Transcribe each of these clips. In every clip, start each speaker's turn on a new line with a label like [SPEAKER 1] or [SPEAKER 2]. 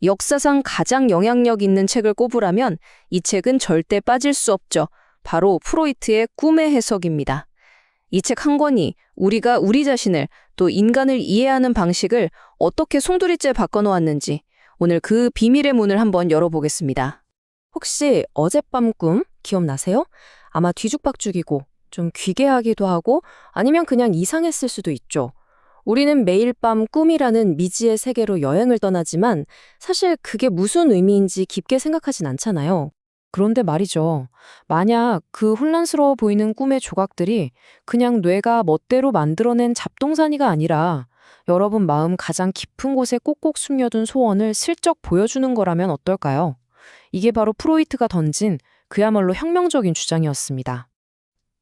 [SPEAKER 1] 역사상 가장 영향력 있는 책을 꼽으라면 이 책은 절대 빠질 수 없죠. 바로 프로이트의 꿈의 해석입니다. 이 책 한 권이 우리가 우리 자신을 또 인간을 이해하는 방식을 어떻게 송두리째 바꿔놓았는지 오늘 그 비밀의 문을 한번 열어보겠습니다.
[SPEAKER 2] 혹시 어젯밤 꿈 기억나세요? 아마 뒤죽박죽이고 좀 귀괴하기도 하고 아니면 그냥 이상했을 수도 있죠. 우리는 매일 밤 꿈이라는 미지의 세계로 여행을 떠나지만 사실 그게 무슨 의미인지 깊게 생각하진 않잖아요. 그런데 말이죠. 만약 그 혼란스러워 보이는 꿈의 조각들이 그냥 뇌가 멋대로 만들어낸 잡동사니가 아니라 여러분 마음 가장 깊은 곳에 꼭꼭 숨겨둔 소원을 슬쩍 보여주는 거라면 어떨까요? 이게 바로 프로이트가 던진 그야말로 혁명적인 주장이었습니다.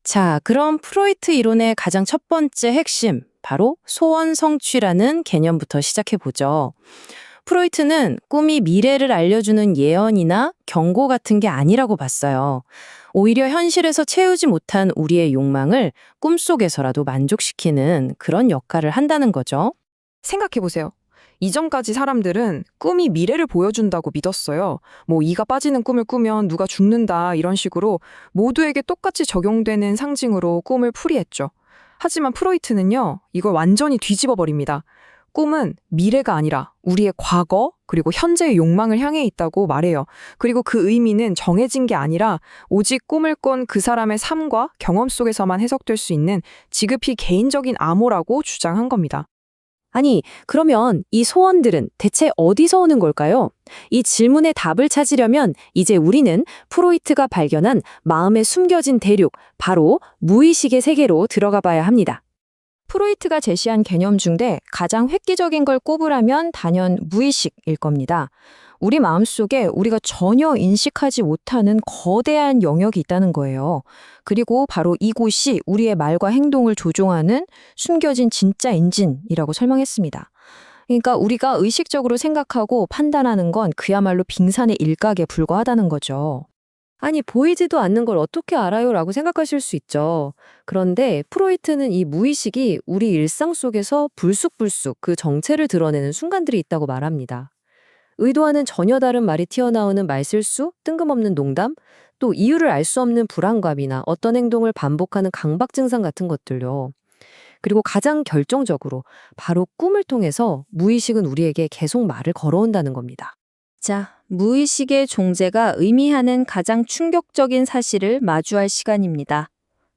[SPEAKER 2] 자, 그럼 프로이트 이론의 가장 첫 번째 핵심, 바로 소원 성취라는 개념부터 시작해 보죠. 프로이트는 꿈이 미래를 알려주는 예언이나 경고 같은 게 아니라고 봤어요. 오히려 현실에서 채우지 못한 우리의 욕망을 꿈속에서라도 만족시키는 그런 역할을 한다는 거죠.
[SPEAKER 3] 생각해보세요. 이전까지 사람들은 꿈이 미래를 보여준다고 믿었어요. 이가 빠지는 꿈을 꾸면 누가 죽는다 이런 식으로 모두에게 똑같이 적용되는 상징으로 꿈을 풀이했죠. 하지만 프로이트는요, 이걸 완전히 뒤집어 버립니다. 꿈은 미래가 아니라 우리의 과거 그리고 현재의 욕망을 향해 있다고 말해요. 그리고 그 의미는 정해진 게 아니라 오직 꿈을 꾼 그 사람의 삶과 경험 속에서만 해석될 수 있는 지극히 개인적인 암호라고 주장한 겁니다.
[SPEAKER 2] 아니, 그러면 이 소원들은 대체 어디서 오는 걸까요? 이 질문에 답을 찾으려면 이제 우리는 프로이트가 발견한 마음에 숨겨진 대륙, 바로 무의식의 세계로 들어가 봐야 합니다. 프로이트가 제시한 개념 중에 가장 획기적인 걸 꼽으라면 단연 무의식일 겁니다. 우리 마음속에 우리가 전혀 인식하지 못하는 거대한 영역이 있다는 거예요. 그리고 바로 이곳이 우리의 말과 행동을 조종하는 숨겨진 진짜 엔진이라고 설명했습니다. 그러니까 우리가 의식적으로 생각하고 판단하는 건 그야말로 빙산의 일각에 불과하다는 거죠. 아니, 보이지도 않는 걸 어떻게 알아요? 라고 생각하실 수 있죠. 그런데 프로이트는 이 무의식이 우리 일상 속에서 불쑥불쑥 그 정체를 드러내는 순간들이 있다고 말합니다. 의도와는 전혀 다른 말이 튀어나오는 말실수, 뜬금없는 농담, 또 이유를 알 수 없는 불안감이나 어떤 행동을 반복하는 강박 증상 같은 것들요. 그리고 가장 결정적으로 바로 꿈을 통해서 무의식은 우리에게 계속 말을 걸어온다는 겁니다. 자, 무의식의 존재가 의미하는 가장 충격적인 사실을 마주할 시간입니다.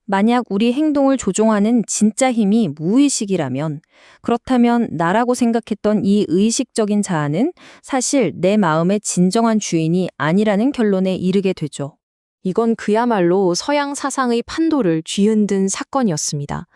[SPEAKER 2] 만약 우리 행동을 조종하는 진짜 힘이 무의식이라면, 그렇다면 나라고 생각했던 이 의식적인 자아는 사실 내 마음의 진정한 주인이 아니라는 결론에 이르게 되죠. 이건 그야말로 서양 사상의 판도를 뒤흔든 사건이었습니다.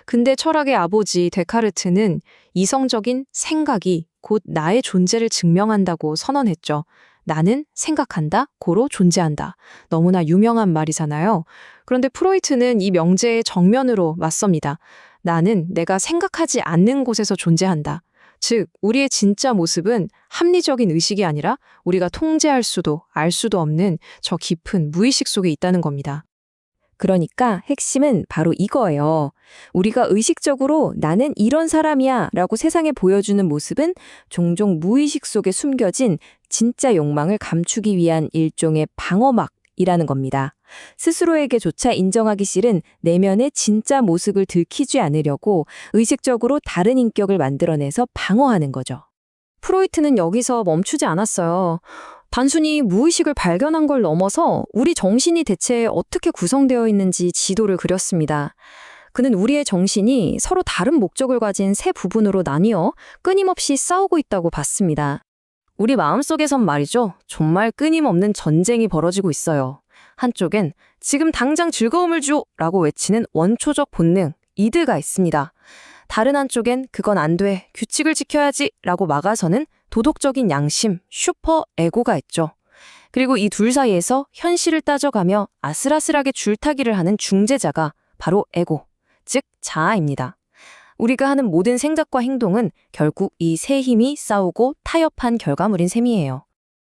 [SPEAKER 2] 근대 철학의 아버지 데카르트는 이성적인 생각이 곧 나의 존재를 증명한다고 선언했죠. 나는 생각한다, 고로 존재한다. 너무나 유명한 말이잖아요. 그런데 프로이트는 이 명제의 정면으로 맞섭니다. 나는 내가 생각하지 않는 곳에서 존재한다. 즉, 우리의 진짜 모습은 합리적인 의식이 아니라 우리가 통제할 수도 알 수도 없는 저 깊은 무의식 속에 있다는 겁니다. 그러니까 핵심은 바로 이거예요. 우리가 의식적으로 나는 이런 사람이야 라고 세상에 보여주는 모습은 종종 무의식 속에 숨겨진 진짜 욕망을 감추기 위한 일종의 방어막이라는 겁니다. 스스로에게조차 인정하기 싫은 내면의 진짜 모습을 들키지 않으려고 의식적으로 다른 인격을 만들어내서 방어하는 거죠. 프로이트는 여기서 멈추지 않았어요. 단순히 무의식을 발견한 걸 넘어서 우리 정신이 대체 어떻게 구성되어 있는지 지도를 그렸습니다. 그는 우리의 정신이 서로 다른 목적을 가진 세 부분으로 나뉘어 끊임없이 싸우고 있다고 봤습니다. 우리 마음속에선 말이죠. 정말 끊임없는 전쟁이 벌어지고 있어요. 한쪽엔 지금 당장 즐거움을 줘! 라고 외치는 원초적 본능, 이드가 있습니다. 다른 한쪽엔 그건 안 돼, 규칙을 지켜야지! 라고 막아서는 도덕적인 양심, 슈퍼 에고가 있죠. 그리고 이 둘 사이에서 현실을 따져가며 아슬아슬하게 줄타기를 하는 중재자가 바로 에고, 즉 자아입니다. 우리가 하는 모든 생각과 행동은 결국 이 세 힘이 싸우고 타협한 결과물인 셈이에요.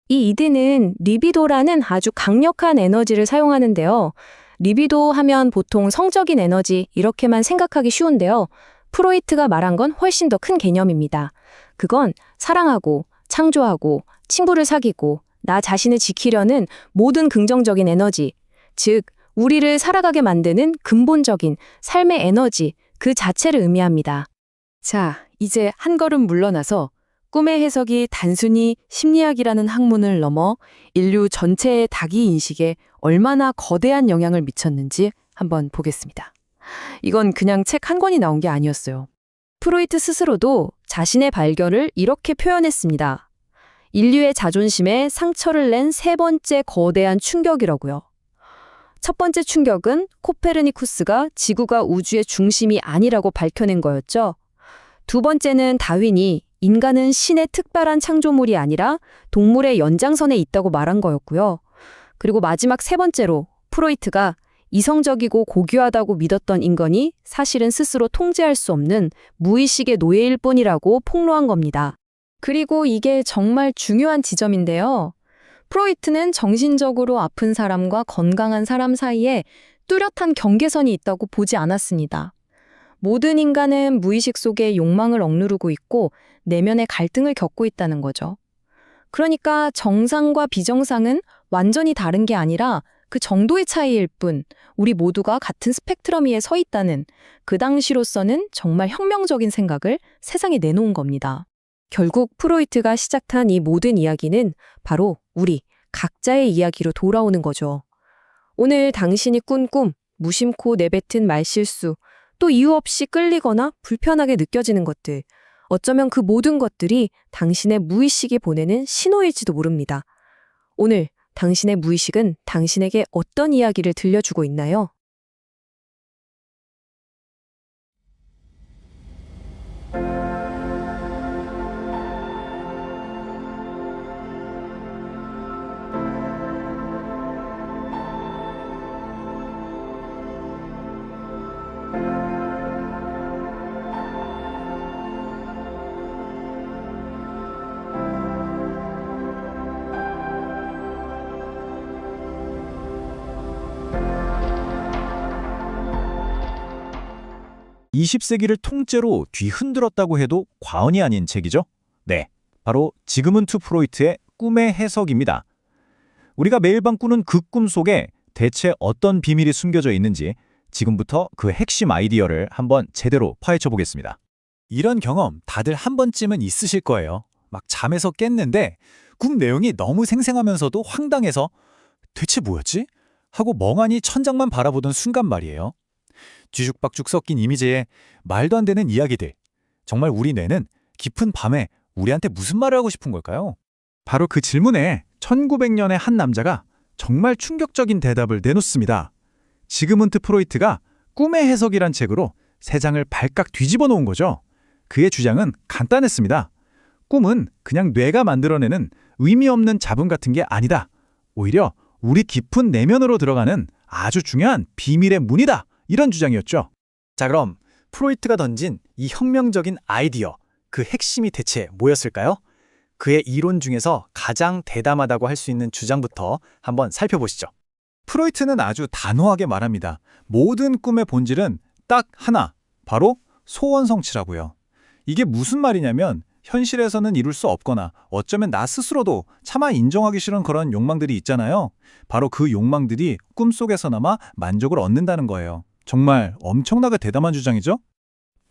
[SPEAKER 2] 이 이드는 리비도라는 아주 강력한 에너지를 사용하는데요. 리비도 하면 보통 성적인 에너지 이렇게만 생각하기 쉬운데요. 프로이트가 말한 건 훨씬 더 큰 개념입니다. 그건 사랑하고 창조하고 친구를 사귀고 나 자신을 지키려는 모든 긍정적인 에너지, 즉 우리를 살아가게 만드는 근본적인 삶의 에너지 그 자체를 의미합니다. 자, 이제 한 걸음 물러나서 꿈의 해석이 단순히 심리학이라는 학문을 넘어 인류 전체의 다기 인식에 얼마나 거대한 영향을 미쳤는지 한번 보겠습니다. 이건 그냥 책 한 권이 나온 게 아니었어요. 프로이트 스스로도 자신의 발견을 이렇게 표현했습니다. 인류의 자존심에 상처를 낸 세 번째 거대한 충격이라고요. 첫 번째 충격은 코페르니쿠스가 지구가 우주의 중심이 아니라고 밝혀낸 거였죠. 두 번째는 다윈이 인간은 신의 특별한 창조물이 아니라 동물의 연장선에 있다고 말한 거였고요. 그리고 마지막 세 번째로 프로이트가 이성적이고 고귀하다고 믿었던 인간이 사실은 스스로 통제할 수 없는 무의식의 노예일 뿐이라고 폭로한 겁니다. 그리고 이게 정말 중요한 지점인데요. 프로이트는 정신적으로 아픈 사람과 건강한 사람 사이에 뚜렷한 경계선이 있다고 보지 않았습니다. 모든 인간은 무의식 속에 욕망을 억누르고 있고 내면의 갈등을 겪고 있다는 거죠. 그러니까 정상과 비정상은 완전히 다른 게 아니라 그 정도의 차이일 뿐 우리 모두가 같은 스펙트럼 위에 서 있다는 그 당시로서는 정말 혁명적인 생각을 세상에 내놓은 겁니다. 결국 프로이트가 시작한 이 모든 이야기는 바로 우리 각자의 이야기로 돌아오는 거죠. 오늘 당신이 꾼 꿈, 무심코 내뱉은 말실수, 또 이유 없이 끌리거나 불편하게 느껴지는 것들, 어쩌면 그 모든 것들이 당신의 무의식이 보내는 신호일지도 모릅니다. 오늘 당신의 무의식은 당신에게 어떤 이야기를 들려주고 있나요?
[SPEAKER 4] 이십 세기를 통째로 뒤흔들었다고 해도 과언이 아닌 책이죠. 네, 바로 지그문트 프로이트의 꿈의 해석입니다. 우리가 매일 밤 꾸는 그 꿈 속에 대체 어떤 비밀이 숨겨져 있는지 지금부터 그 핵심 아이디어를 한번 제대로 파헤쳐 보겠습니다. 이런 경험 다들 한 번쯤은 있으실 거예요. 막 잠에서 깼는데 꿈 내용이 너무 생생하면서도 황당해서 대체 뭐였지? 하고 멍하니 천장만 바라보던 순간 말이에요. 뒤죽박죽 섞인 이미지에 말도 안 되는 이야기들. 정말 우리 뇌는 깊은 밤에 우리한테 무슨 말을 하고 싶은 걸까요? 바로 그 질문에 1900년의 한 남자가 정말 충격적인 대답을 내놓습니다. 지그문트 프로이트가 꿈의 해석이란 책으로 세 장을 발칵 뒤집어 놓은 거죠. 그의 주장은 간단했습니다. 꿈은 그냥 뇌가 만들어내는 의미 없는 잡음 같은 게 아니다. 오히려 우리 깊은 내면으로 들어가는 아주 중요한 비밀의 문이다. 이런 주장이었죠. 자, 그럼 프로이트가 던진 이 혁명적인 아이디어, 그 핵심이 대체 뭐였을까요? 그의 이론 중에서 가장 대담하다고 할 수 있는 주장부터 한번 살펴보시죠. 프로이트는 아주 단호하게 말합니다. 모든 꿈의 본질은 딱 하나, 바로 소원 성취라고요. 이게 무슨 말이냐면 현실에서는 이룰 수 없거나 어쩌면 나 스스로도 차마 인정하기 싫은 그런 욕망들이 있잖아요. 바로 그 욕망들이 꿈속에서나마 만족을 얻는다는 거예요. 정말 엄청나게 대담한 주장이죠?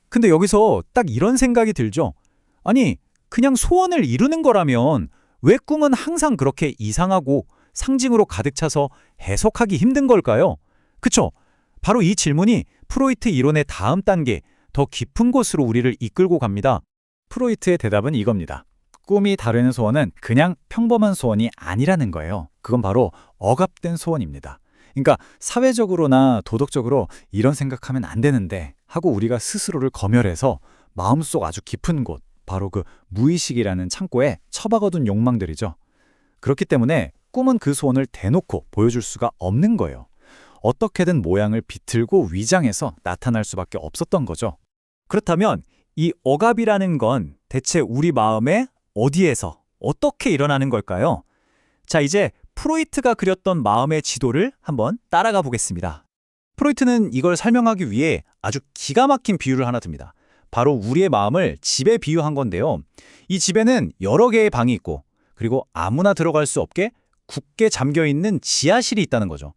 [SPEAKER 4] 근데 여기서 딱 이런 생각이 들죠. 아니, 그냥 소원을 이루는 거라면 왜 꿈은 항상 그렇게 이상하고 상징으로 가득 차서 해석하기 힘든 걸까요? 그쵸? 바로 이 질문이 프로이트 이론의 다음 단계, 더 깊은 곳으로 우리를 이끌고 갑니다. 프로이트의 대답은 이겁니다. 꿈이 다루는 소원은 그냥 평범한 소원이 아니라는 거예요. 그건 바로 억압된 소원입니다. 그러니까 사회적으로나 도덕적으로 이런 생각하면 안 되는데 하고 우리가 스스로를 검열해서 마음속 아주 깊은 곳, 바로 그 무의식이라는 창고에 처박아둔 욕망들이죠. 그렇기 때문에 꿈은 그 소원을 대놓고 보여줄 수가 없는 거예요. 어떻게든 모양을 비틀고 위장해서 나타날 수밖에 없었던 거죠. 그렇다면 이 억압이라는 건 대체 우리 마음에 어디에서 어떻게 일어나는 걸까요? 자, 이제 프로이트가 그렸던 마음의 지도를 한번 따라가 보겠습니다. 프로이트는 이걸 설명하기 위해 아주 기가 막힌 비유를 하나 듭니다. 바로 우리의 마음을 집에 비유한 건데요. 이 집에는 여러 개의 방이 있고 그리고 아무나 들어갈 수 없게 굳게 잠겨있는 지하실이 있다는 거죠.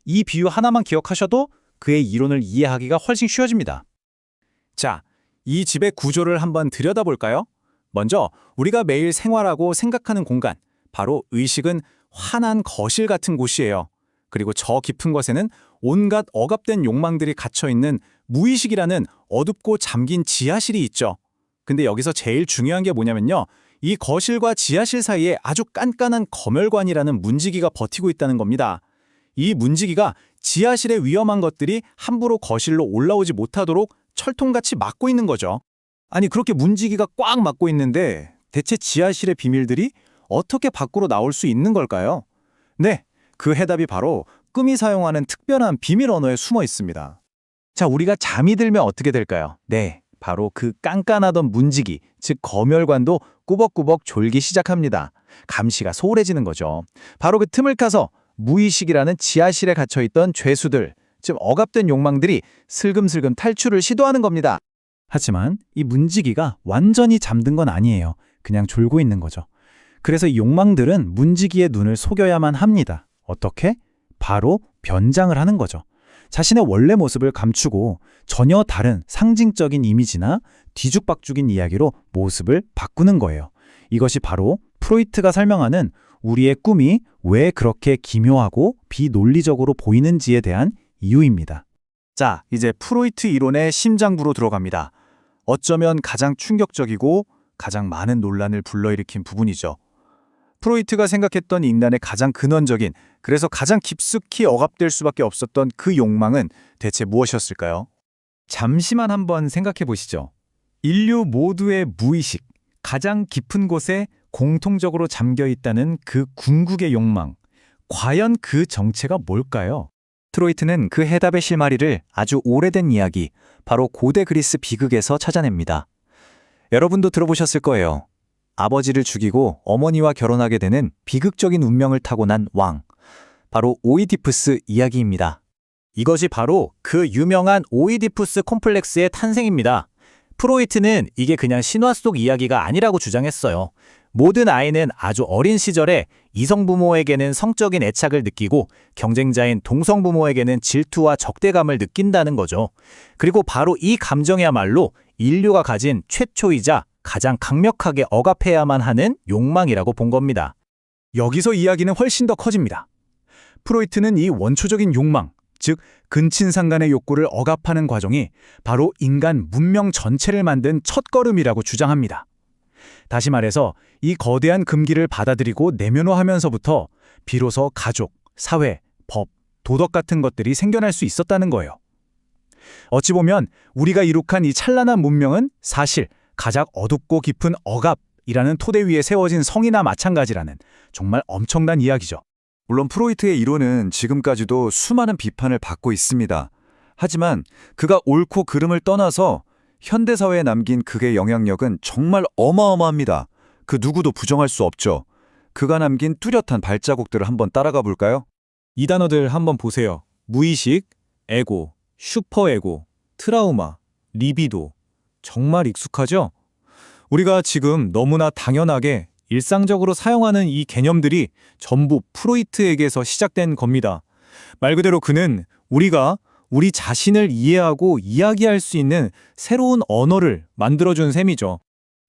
[SPEAKER 4] 이 비유 하나만 기억하셔도 그의 이론을 이해하기가 훨씬 쉬워집니다. 자, 이 집의 구조를 한번 들여다볼까요? 먼저 우리가 매일 생활하고 생각하는 공간, 바로 의식은 환한 거실 같은 곳이에요. 그리고 저 깊은 곳에는 온갖 억압된 욕망들이 갇혀있는 무의식이라는 어둡고 잠긴 지하실이 있죠. 근데 여기서 제일 중요한 게 뭐냐면요. 이 거실과 지하실 사이에 아주 깐깐한 검열관이라는 문지기가 버티고 있다는 겁니다. 이 문지기가 지하실의 위험한 것들이 함부로 거실로 올라오지 못하도록 철통같이 막고 있는 거죠. 아니, 그렇게 문지기가 꽉 막고 있는데 대체 지하실의 비밀들이 어떻게 밖으로 나올 수 있는 걸까요? 네, 그 해답이 바로 꿈이 사용하는 특별한 비밀 언어에 숨어 있습니다. 자, 우리가 잠이 들면 어떻게 될까요? 네, 바로 그 깐깐하던 문지기, 즉 검열관도 꾸벅꾸벅 졸기 시작합니다. 감시가 소홀해지는 거죠. 바로 그 틈을 타서 무의식이라는 지하실에 갇혀있던 죄수들, 즉 억압된 욕망들이 슬금슬금 탈출을 시도하는 겁니다. 하지만 이 문지기가 완전히 잠든 건 아니에요. 그냥 졸고 있는 거죠. 그래서 이 욕망들은 문지기의 눈을 속여야만 합니다. 어떻게? 바로 변장을 하는 거죠. 자신의 원래 모습을 감추고 전혀 다른 상징적인 이미지나 뒤죽박죽인 이야기로 모습을 바꾸는 거예요. 이것이 바로 프로이트가 설명하는 우리의 꿈이 왜 그렇게 기묘하고 비논리적으로 보이는지에 대한 이유입니다. 자, 이제 프로이트 이론의 심장부로 들어갑니다. 어쩌면 가장 충격적이고 가장 많은 논란을 불러일으킨 부분이죠. 프로이트가 생각했던 인간의 가장 근원적인, 그래서 가장 깊숙이 억압될 수밖에 없었던 그 욕망은 대체 무엇이었을까요? 잠시만 한번 생각해 보시죠. 인류 모두의 무의식, 가장 깊은 곳에 공통적으로 잠겨 있다는 그 궁극의 욕망. 과연 그 정체가 뭘까요? 프로이트는 그 해답의 실마리를 아주 오래된 이야기, 바로 고대 그리스 비극에서 찾아냅니다. 여러분도 들어보셨을 거예요. 아버지를 죽이고 어머니와 결혼하게 되는 비극적인 운명을 타고난 왕, 바로 오이디푸스 이야기입니다. 이것이 바로 그 유명한 오이디푸스 콤플렉스의 탄생입니다. 프로이트는 이게 그냥 신화 속 이야기가 아니라고 주장했어요. 모든 아이는 아주 어린 시절에 이성부모에게는 성적인 애착을 느끼고 경쟁자인 동성부모에게는 질투와 적대감을 느낀다는 거죠. 그리고 바로 이 감정이야말로 인류가 가진 최초이자 가장 강력하게 억압해야만 하는 욕망이라고 본 겁니다. 여기서 이야기는 훨씬 더 커집니다. 프로이트는 이 원초적인 욕망, 즉 근친상간의 욕구를 억압하는 과정이 바로 인간 문명 전체를 만든 첫걸음이라고 주장합니다. 다시 말해서 이 거대한 금기를 받아들이고 내면화하면서부터 비로소 가족, 사회, 법, 도덕 같은 것들이 생겨날 수 있었다는 거예요. 어찌 보면 우리가 이룩한 이 찬란한 문명은 사실 가장 어둡고 깊은 억압이라는 토대 위에 세워진 성이나 마찬가지라는 정말 엄청난 이야기죠. 물론 프로이트의 이론은 지금까지도 수많은 비판을 받고 있습니다. 하지만 그가 옳고 그름을 떠나서 현대사회에 남긴 그의 영향력은 정말 어마어마합니다. 그 누구도 부정할 수 없죠. 그가 남긴 뚜렷한 발자국들을 한번 따라가 볼까요? 이 단어들 한번 보세요. 무의식, 에고, 슈퍼에고, 트라우마, 리비도. 정말 익숙하죠? 우리가 지금 너무나 당연하게 일상적으로 사용하는 이 개념들이 전부 프로이트에게서 시작된 겁니다. 말 그대로 그는 우리가 우리 자신을 이해하고 이야기할 수 있는 새로운 언어를 만들어준 셈이죠.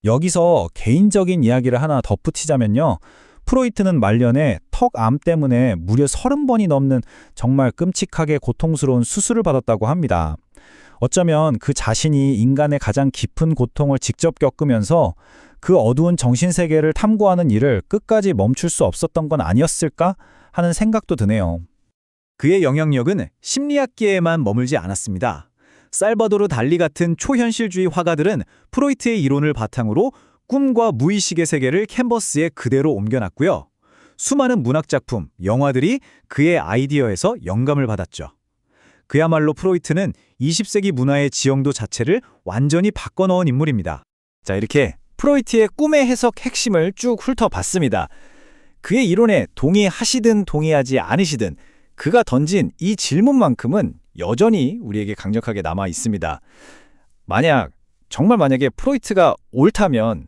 [SPEAKER 4] 여기서 개인적인 이야기를 하나 덧붙이자면요. 프로이트는 말년에 턱암 때문에 무려 30번이 넘는 정말 끔찍하게 고통스러운 수술을 받았다고 합니다. 어쩌면 그 자신이 인간의 가장 깊은 고통을 직접 겪으면서 그 어두운 정신세계를 탐구하는 일을 끝까지 멈출 수 없었던 건 아니었을까 하는 생각도 드네요. 그의 영향력은 심리학계에만 머물지 않았습니다. 살바도르 달리 같은 초현실주의 화가들은 프로이트의 이론을 바탕으로 꿈과 무의식의 세계를 캔버스에 그대로 옮겨놨고요. 수많은 문학작품, 영화들이 그의 아이디어에서 영감을 받았죠. 그야말로 프로이트는 20세기 문화의 지형도 자체를 완전히 바꿔놓은 인물입니다. 자, 이렇게 프로이트의 꿈의 해석 핵심을 쭉 훑어봤습니다. 그의 이론에 동의하시든 동의하지 않으시든 그가 던진 이 질문만큼은 여전히 우리에게 강력하게 남아 있습니다. 정말 만약에 프로이트가 옳다면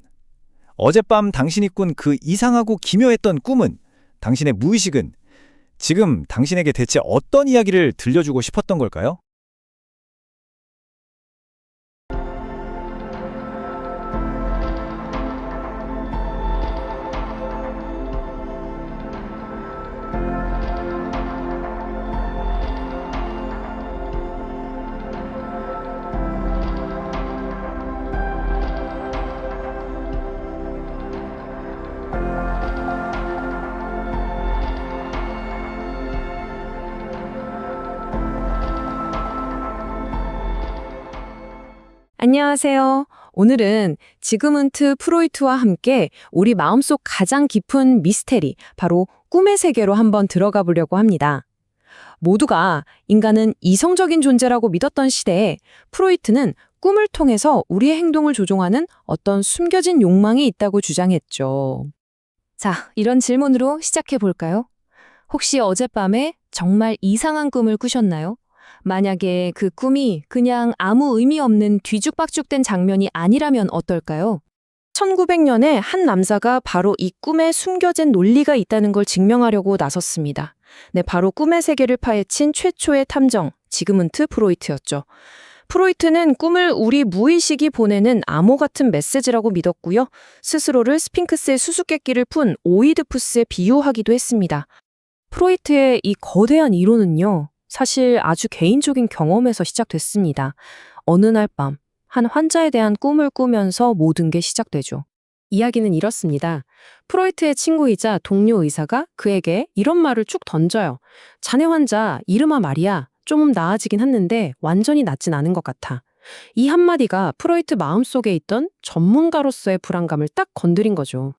[SPEAKER 4] 어젯밤 당신이 꾼 그 이상하고 기묘했던 꿈은, 당신의 무의식은 지금 당신에게 대체 어떤 이야기를 들려주고 싶었던 걸까요?
[SPEAKER 2] 안녕하세요. 오늘은 지그문트 프로이트와 함께 우리 마음속 가장 깊은 미스테리, 바로 꿈의 세계로 한번 들어가 보려고 합니다. 모두가 인간은 이성적인 존재라고 믿었던 시대에 프로이트는 꿈을 통해서 우리의 행동을 조종하는 어떤 숨겨진 욕망이 있다고 주장했죠. 자, 이런 질문으로 시작해 볼까요? 혹시 어젯밤에 정말 이상한 꿈을 꾸셨나요? 만약에 그 꿈이 그냥 아무 의미 없는 뒤죽박죽된 장면이 아니라면 어떨까요? 1900년에 한 남자가 바로 이 꿈에 숨겨진 논리가 있다는 걸 증명하려고 나섰습니다. 네, 바로 꿈의 세계를 파헤친 최초의 탐정, 지그문트 프로이트였죠. 프로이트는 꿈을 우리 무의식이 보내는 암호 같은 메시지라고 믿었고요. 스스로를 스핑크스의 수수께끼를 푼 오이드푸스에 비유하기도 했습니다. 프로이트의 이 거대한 이론은요, 사실 아주 개인적인 경험에서 시작됐습니다. 어느 날 밤, 한 환자에 대한 꿈을 꾸면서 모든 게 시작되죠. 이야기는 이렇습니다. 프로이트의 친구이자 동료 의사가 그에게 이런 말을 쭉 던져요. 자네 환자, 이름아 말이야. 좀 나아지긴 했는데 완전히 낫진 않은 것 같아. 이 한마디가 프로이트 마음속에 있던 전문가로서의 불안감을 딱 건드린 거죠.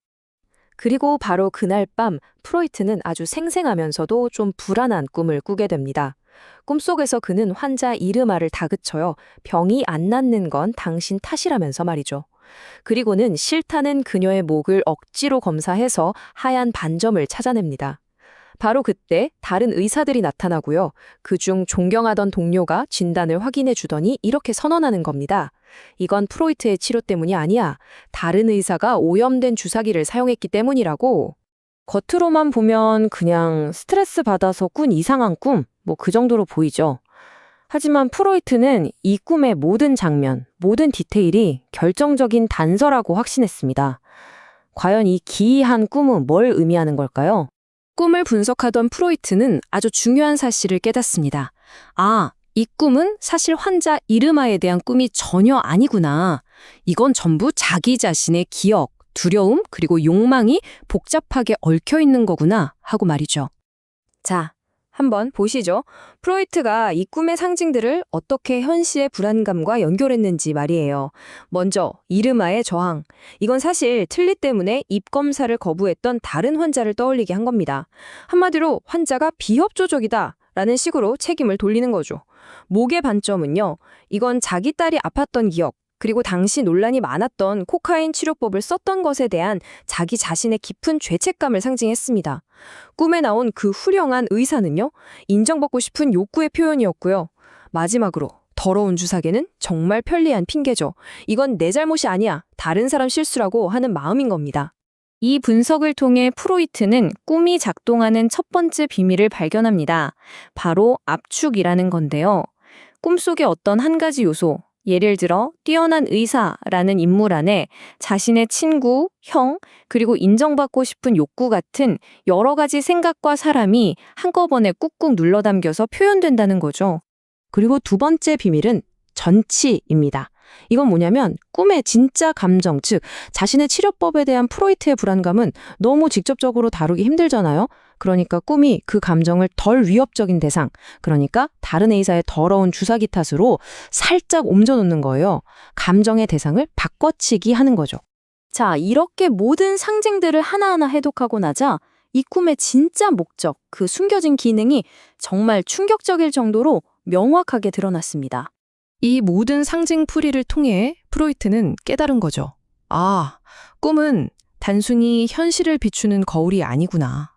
[SPEAKER 2] 그리고 바로 그날 밤 프로이트는 아주 생생하면서도 좀 불안한 꿈을 꾸게 됩니다. 꿈속에서 그는 환자 이르마를 다그쳐요. 병이 안 낫는 건 당신 탓이라면서 말이죠. 그리고는 싫다는 그녀의 목을 억지로 검사해서 하얀 반점을 찾아냅니다. 바로 그때 다른 의사들이 나타나고요. 그중 존경하던 동료가 진단을 확인해 주더니 이렇게 선언하는 겁니다. 이건 프로이트의 치료 때문이 아니야. 다른 의사가 오염된 주사기를 사용했기 때문이라고. 겉으로만 보면 그냥 스트레스 받아서 꾼 이상한 꿈, 그 정도로 보이죠. 하지만 프로이트는 이 꿈의 모든 장면, 모든 디테일이 결정적인 단서라고 확신했습니다. 과연 이 기이한 꿈은 뭘 의미하는 걸까요? 꿈을 분석하던 프로이트는 아주 중요한 사실을 깨닫습니다. 아, 이 꿈은 사실 환자 이르마에 대한 꿈이 전혀 아니구나. 이건 전부 자기 자신의 기억, 두려움, 그리고 욕망이 복잡하게 얽혀 있는 거구나 하고 말이죠. 자, 한번 보시죠. 프로이트가 이 꿈의 상징들을 어떻게 현실의 불안감과 연결했는지 말이에요. 먼저 이르마의 저항. 이건 사실 틀니 때문에 입 검사를 거부했던 다른 환자를 떠올리게 한 겁니다. 한마디로 환자가 비협조적이다 라는 식으로 책임을 돌리는 거죠. 목의 반점은요. 이건 자기 딸이 아팠던 기억, 그리고 당시 논란이 많았던 코카인 치료법을 썼던 것에 대한 자기 자신의 깊은 죄책감을 상징했습니다. 꿈에 나온 그 훌륭한 의사는요, 인정받고 싶은 욕구의 표현이었고요. 마지막으로 더러운 주사기는 정말 편리한 핑계죠. 이건 내 잘못이 아니야, 다른 사람 실수라고 하는 마음인 겁니다. 이 분석을 통해 프로이트는 꿈이 작동하는 첫 번째 비밀을 발견합니다. 바로 압축이라는 건데요. 꿈속의 어떤 한 가지 요소, 예를 들어 뛰어난 의사라는 인물 안에 자신의 친구, 형, 그리고 인정받고 싶은 욕구 같은 여러 가지 생각과 사람이 한꺼번에 꾹꾹 눌러담겨서 표현된다는 거죠. 그리고 두 번째 비밀은 전치입니다. 이건 뭐냐면 꿈의 진짜 감정, 즉 자신의 치료법에 대한 프로이트의 불안감은 너무 직접적으로 다루기 힘들잖아요. 그러니까 꿈이 그 감정을 덜 위협적인 대상, 그러니까 다른 의사의 더러운 주사기 탓으로 살짝 옮겨놓는 거예요. 감정의 대상을 바꿔치기 하는 거죠. 자, 이렇게 모든 상징들을 하나하나 해독하고 나자 이 꿈의 진짜 목적, 그 숨겨진 기능이 정말 충격적일 정도로 명확하게 드러났습니다.
[SPEAKER 5] 이 모든 상징 풀이를 통해 프로이트는 깨달은 거죠. 아, 꿈은 단순히 현실을 비추는 거울이 아니구나.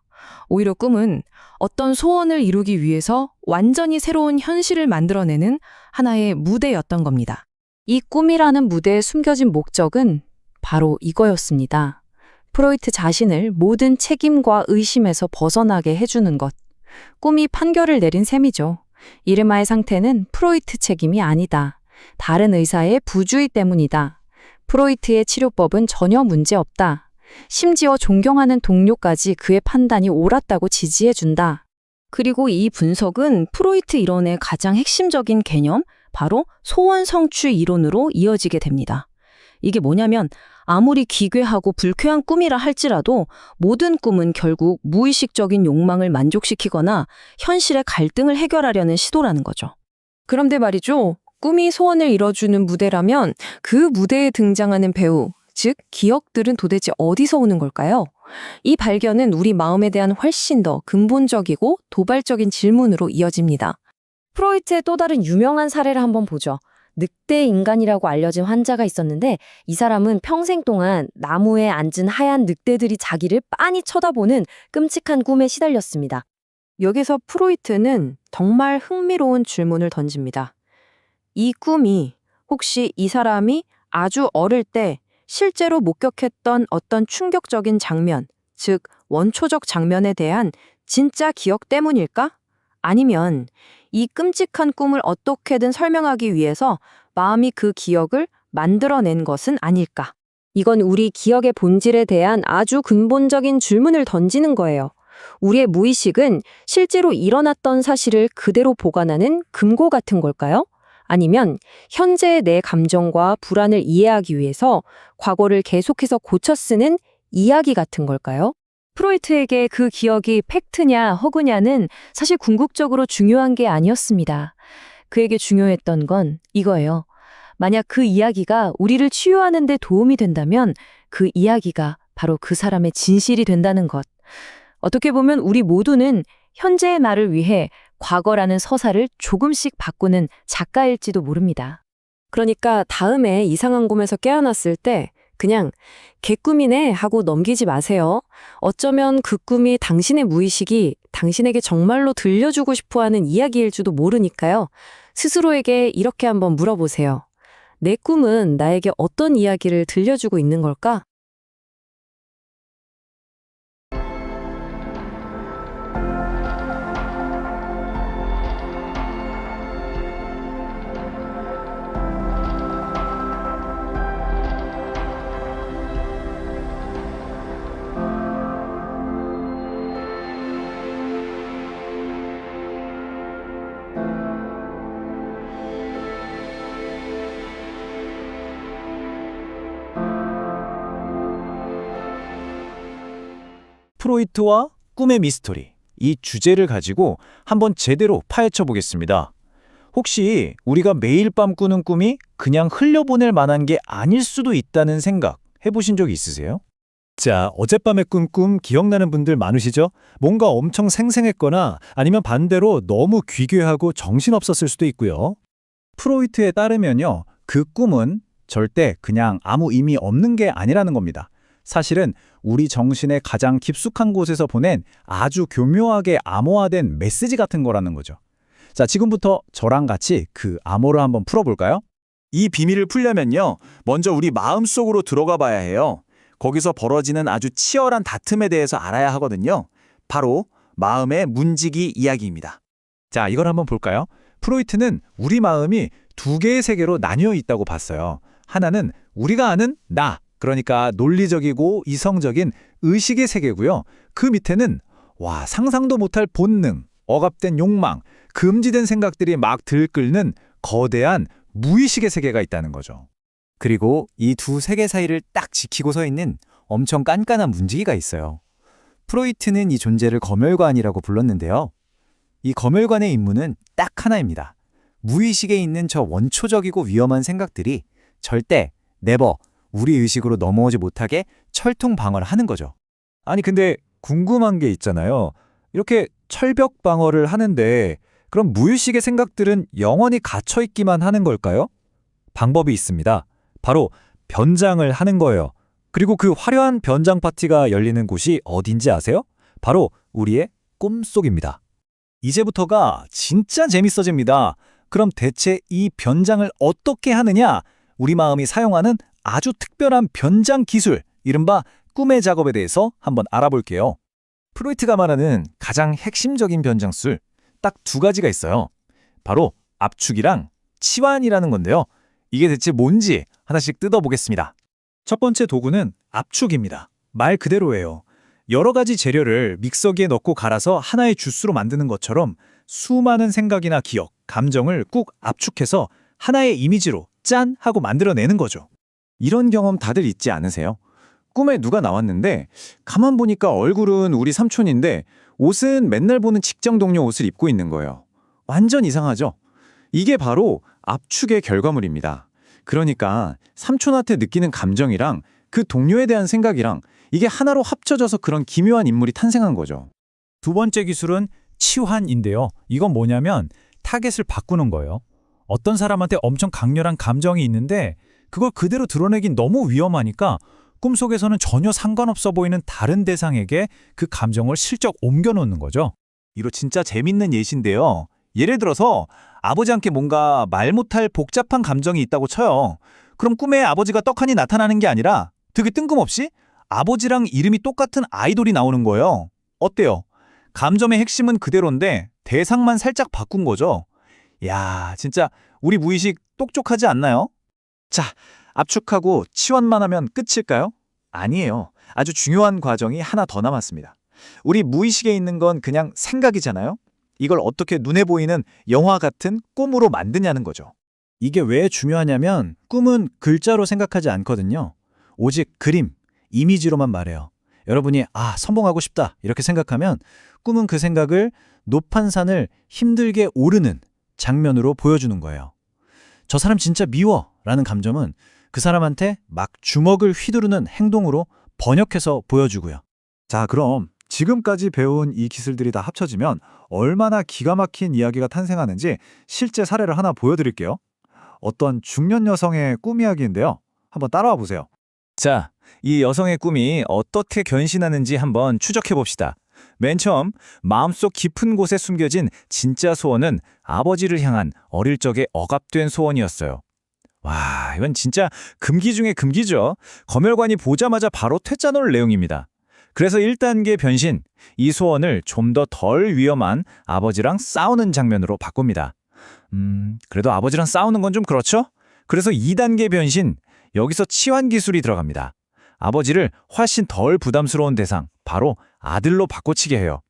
[SPEAKER 5] 오히려 꿈은 어떤 소원을 이루기 위해서 완전히 새로운 현실을 만들어내는 하나의 무대였던 겁니다.
[SPEAKER 2] 이 꿈이라는 무대에 숨겨진 목적은 바로 이거였습니다. 프로이트 자신을 모든 책임과 의심에서 벗어나게 해주는 것. 꿈이 판결을 내린 셈이죠. 이르마의 상태는 프로이트 책임이 아니다. 다른 의사의 부주의 때문이다. 프로이트의 치료법은 전혀 문제없다. 심지어 존경하는 동료까지 그의 판단이 옳았다고 지지해준다.
[SPEAKER 1] 그리고 이 분석은 프로이트 이론의 가장 핵심적인 개념, 바로 소원 성취 이론으로 이어지게 됩니다. 이게 뭐냐면 아무리 기괴하고 불쾌한 꿈이라 할지라도 모든 꿈은 결국 무의식적인 욕망을 만족시키거나 현실의 갈등을 해결하려는 시도라는 거죠. 그런데 말이죠. 꿈이 소원을 이뤄주는 무대라면 그 무대에 등장하는 배우, 즉 기억들은 도대체 어디서 오는 걸까요? 이 발견은 우리 마음에 대한 훨씬 더 근본적이고 도발적인 질문으로 이어집니다.
[SPEAKER 2] 프로이트의 또 다른 유명한 사례를 한번 보죠. 늑대 인간이라고 알려진 환자가 있었는데 이 사람은 평생 동안 나무에 앉은 하얀 늑대들이 자기를 빤히 쳐다보는 끔찍한 꿈에 시달렸습니다.
[SPEAKER 1] 여기서 프로이트는 정말 흥미로운 질문을 던집니다. 이 꿈이 혹시 이 사람이 아주 어릴 때 실제로 목격했던 어떤 충격적인 장면, 즉 원초적 장면에 대한 진짜 기억 때문일까? 아니면 이 끔찍한 꿈을 어떻게든 설명하기 위해서 마음이 그 기억을 만들어낸 것은 아닐까?
[SPEAKER 2] 이건 우리 기억의 본질에 대한 아주 근본적인 질문을 던지는 거예요. 우리의 무의식은 실제로 일어났던 사실을 그대로 보관하는 금고 같은 걸까요? 아니면 현재의 내 감정과 불안을 이해하기 위해서 과거를 계속해서 고쳐 쓰는 이야기 같은 걸까요? 프로이트에게 그 기억이 팩트냐 허구냐는 사실 궁극적으로 중요한 게 아니었습니다. 그에게 중요했던 건 이거예요. 만약 그 이야기가 우리를 치유하는 데 도움이 된다면 그 이야기가 바로 그 사람의 진실이 된다는 것. 어떻게 보면 우리 모두는 현재의 나를 위해 과거라는 서사를 조금씩 바꾸는 작가일지도 모릅니다.
[SPEAKER 1] 그러니까 다음에 이상한 꿈에서 깨어났을 때 그냥 개꿈이네 하고 넘기지 마세요. 어쩌면 그 꿈이 당신의 무의식이 당신에게 정말로 들려주고 싶어하는 이야기일지도 모르니까요. 스스로에게 이렇게 한번 물어보세요. 내 꿈은 나에게 어떤 이야기를 들려주고 있는 걸까?
[SPEAKER 4] 프로이트와 꿈의 미스터리, 이 주제를 가지고 한번 제대로 파헤쳐 보겠습니다. 혹시 우리가 매일 밤 꾸는 꿈이 그냥 흘려보낼 만한 게 아닐 수도 있다는 생각 해보신 적 있으세요?
[SPEAKER 6] 자, 어젯밤에 꾼 꿈 기억나는 분들 많으시죠? 뭔가 엄청 생생했거나 아니면 반대로 너무 귀괴하고 정신없었을 수도 있고요.
[SPEAKER 4] 프로이트에 따르면요, 그 꿈은 절대 그냥 아무 의미 없는 게 아니라는 겁니다. 사실은 우리 정신의 가장 깊숙한 곳에서 보낸 아주 교묘하게 암호화된 메시지 같은 거라는 거죠. 자, 지금부터 저랑 같이 그 암호를 한번 풀어볼까요? 이 비밀을 풀려면요, 먼저 우리 마음속으로 들어가 봐야 해요. 거기서 벌어지는 아주 치열한 다툼에 대해서 알아야 하거든요. 바로 마음의 문지기 이야기입니다. 자, 이걸 한번 볼까요? 프로이트는 우리 마음이 두 개의 세계로 나뉘어 있다고 봤어요. 하나는 우리가 아는 나, 그러니까 논리적이고 이성적인 의식의 세계고요. 그 밑에는 상상도 못할 본능, 억압된 욕망, 금지된 생각들이 막 들끓는 거대한 무의식의 세계가 있다는 거죠.
[SPEAKER 7] 그리고 이 두 세계 사이를 딱 지키고 서 있는 엄청 깐깐한 문지기가 있어요. 프로이트는 이 존재를 검열관이라고 불렀는데요. 이 검열관의 임무는 딱 하나입니다. 무의식에 있는 저 원초적이고 위험한 생각들이 절대, 네버, 우리 의식으로 넘어오지 못하게 철통 방어를 하는 거죠.
[SPEAKER 6] 아니 근데 궁금한 게 있잖아요. 이렇게 철벽 방어를 하는데 그럼 무의식의 생각들은 영원히 갇혀 있기만 하는 걸까요? 방법이 있습니다. 바로 변장을 하는 거예요. 그리고 그 화려한 변장 파티가 열리는 곳이 어딘지 아세요? 바로 우리의 꿈속입니다.
[SPEAKER 4] 이제부터가 진짜 재밌어집니다. 그럼 대체 이 변장을 어떻게 하느냐? 우리 마음이 사용하는 아주 특별한 변장 기술, 이른바 꿈의 작업에 대해서 한번 알아볼게요. 프로이트가 말하는 가장 핵심적인 변장술, 딱 두 가지가 있어요. 바로 압축이랑 치환이라는 건데요. 이게 대체 뭔지 하나씩 뜯어보겠습니다. 첫 번째 도구는 압축입니다. 말 그대로예요. 여러 가지 재료를 믹서기에 넣고 갈아서 하나의 주스로 만드는 것처럼 수많은 생각이나 기억, 감정을 꾹 압축해서 하나의 이미지로 짠! 하고 만들어내는 거죠. 이런 경험 다들 있지 않으세요? 꿈에 누가 나왔는데 가만 보니까 얼굴은 우리 삼촌인데 옷은 맨날 보는 직장 동료 옷을 입고 있는 거예요. 완전 이상하죠? 이게 바로 압축의 결과물입니다. 그러니까 삼촌한테 느끼는 감정이랑 그 동료에 대한 생각이랑 이게 하나로 합쳐져서 그런 기묘한 인물이 탄생한 거죠.
[SPEAKER 6] 두 번째 기술은 치환인데요. 이건 뭐냐면 타겟을 바꾸는 거예요. 어떤 사람한테 엄청 강렬한 감정이 있는데 그걸 그대로 드러내긴 너무 위험하니까 꿈속에서는 전혀 상관없어 보이는 다른 대상에게 그 감정을 슬쩍 옮겨놓는 거죠.
[SPEAKER 4] 이거 진짜 재밌는 예시인데요. 예를 들어서 아버지한테 뭔가 말 못할 복잡한 감정이 있다고 쳐요. 그럼 꿈에 아버지가 떡하니 나타나는 게 아니라 되게 뜬금없이 아버지랑 이름이 똑같은 아이돌이 나오는 거예요. 어때요? 감정의 핵심은 그대로인데 대상만 살짝 바꾼 거죠. 야, 진짜 우리 무의식 똑똑하지 않나요? 자, 압축하고 치환만 하면 끝일까요? 아니에요. 아주 중요한 과정이 하나 더 남았습니다. 우리 무의식에 있는 건 그냥 생각이잖아요. 이걸 어떻게 눈에 보이는 영화 같은 꿈으로 만드냐는 거죠. 이게 왜 중요하냐면 꿈은 글자로 생각하지 않거든요. 오직 그림, 이미지로만 말해요. 여러분이 성공하고 싶다 이렇게 생각하면 꿈은 그 생각을 높은 산을 힘들게 오르는 장면으로 보여주는 거예요. 저 사람 진짜 미워 라는 감정은 그 사람한테 막 주먹을 휘두르는 행동으로 번역해서 보여주고요. 자, 그럼 지금까지 배운 이 기술들이 다 합쳐지면 얼마나 기가 막힌 이야기가 탄생하는지 실제 사례를 하나 보여드릴게요. 어떤 중년 여성의 꿈 이야기인데요. 한번 따라와 보세요. 자, 이 여성의 꿈이 어떻게 변신하는지 한번 추적해 봅시다. 맨 처음 마음속 깊은 곳에 숨겨진 진짜 소원은 아버지를 향한 어릴 적에 억압된 소원이었어요. 와, 이건 진짜 금기 중에 금기죠. 검열관이 보자마자 바로 퇴짜 놓을 내용입니다. 그래서 1단계 변신, 이 소원을 좀 더 덜 위험한 아버지랑 싸우는 장면으로 바꿉니다. 그래도 아버지랑 싸우는 건 좀 그렇죠? 그래서 2단계 변신, 여기서 치환 기술이 들어갑니다. 아버지를 훨씬 덜 부담스러운 대상, 바로 아들로 바꿔치게 해요.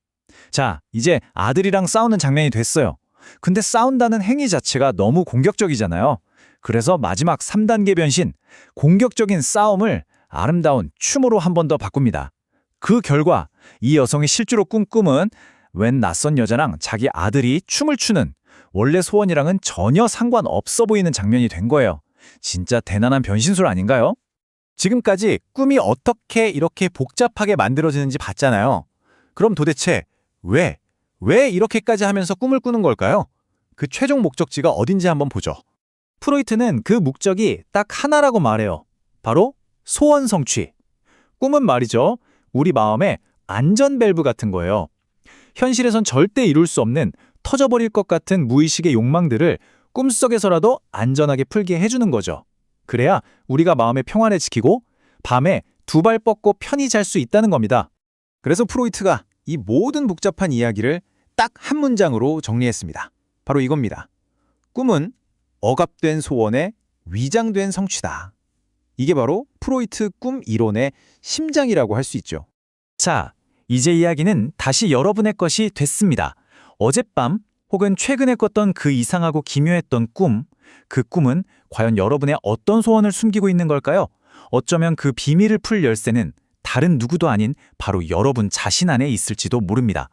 [SPEAKER 4] 자, 이제 아들이랑 싸우는 장면이 됐어요. 근데 싸운다는 행위 자체가 너무 공격적이잖아요. 그래서 마지막 3단계 변신, 공격적인 싸움을 아름다운 춤으로 한 번 더 바꿉니다. 그 결과 이 여성이 실제로 꾼 꿈은 웬 낯선 여자랑 자기 아들이 춤을 추는 원래 소원이랑은 전혀 상관없어 보이는 장면이 된 거예요. 진짜 대단한 변신술 아닌가요? 지금까지 꿈이 어떻게 이렇게 복잡하게 만들어지는지 봤잖아요. 그럼 도대체 왜 이렇게까지 하면서 꿈을 꾸는 걸까요? 그 최종 목적지가 어딘지 한번 보죠. 프로이트는 그 목적이 딱 하나라고 말해요. 바로 소원 성취. 꿈은 말이죠. 우리 마음의 안전 밸브 같은 거예요. 현실에선 절대 이룰 수 없는 터져버릴 것 같은 무의식의 욕망들을 꿈속에서라도 안전하게 풀게 해주는 거죠. 그래야 우리가 마음의 평안을 지키고 밤에 두 발 뻗고 편히 잘 수 있다는 겁니다. 그래서 프로이트가 이 모든 복잡한 이야기를 딱 한 문장으로 정리했습니다. 바로 이겁니다. 꿈은 억압된 소원의 위장된 성취다. 이게 바로 프로이트 꿈 이론의 심장이라고 할 수 있죠. 자, 이제 이야기는 다시 여러분의 것이 됐습니다. 어젯밤 혹은 최근에 꿨던 그 이상하고 기묘했던 꿈, 그 꿈은 과연 여러분의 어떤 소원을 숨기고 있는 걸까요? 어쩌면 그 비밀을 풀 열쇠는 다른 누구도 아닌 바로 여러분 자신 안에 있을지도 모릅니다.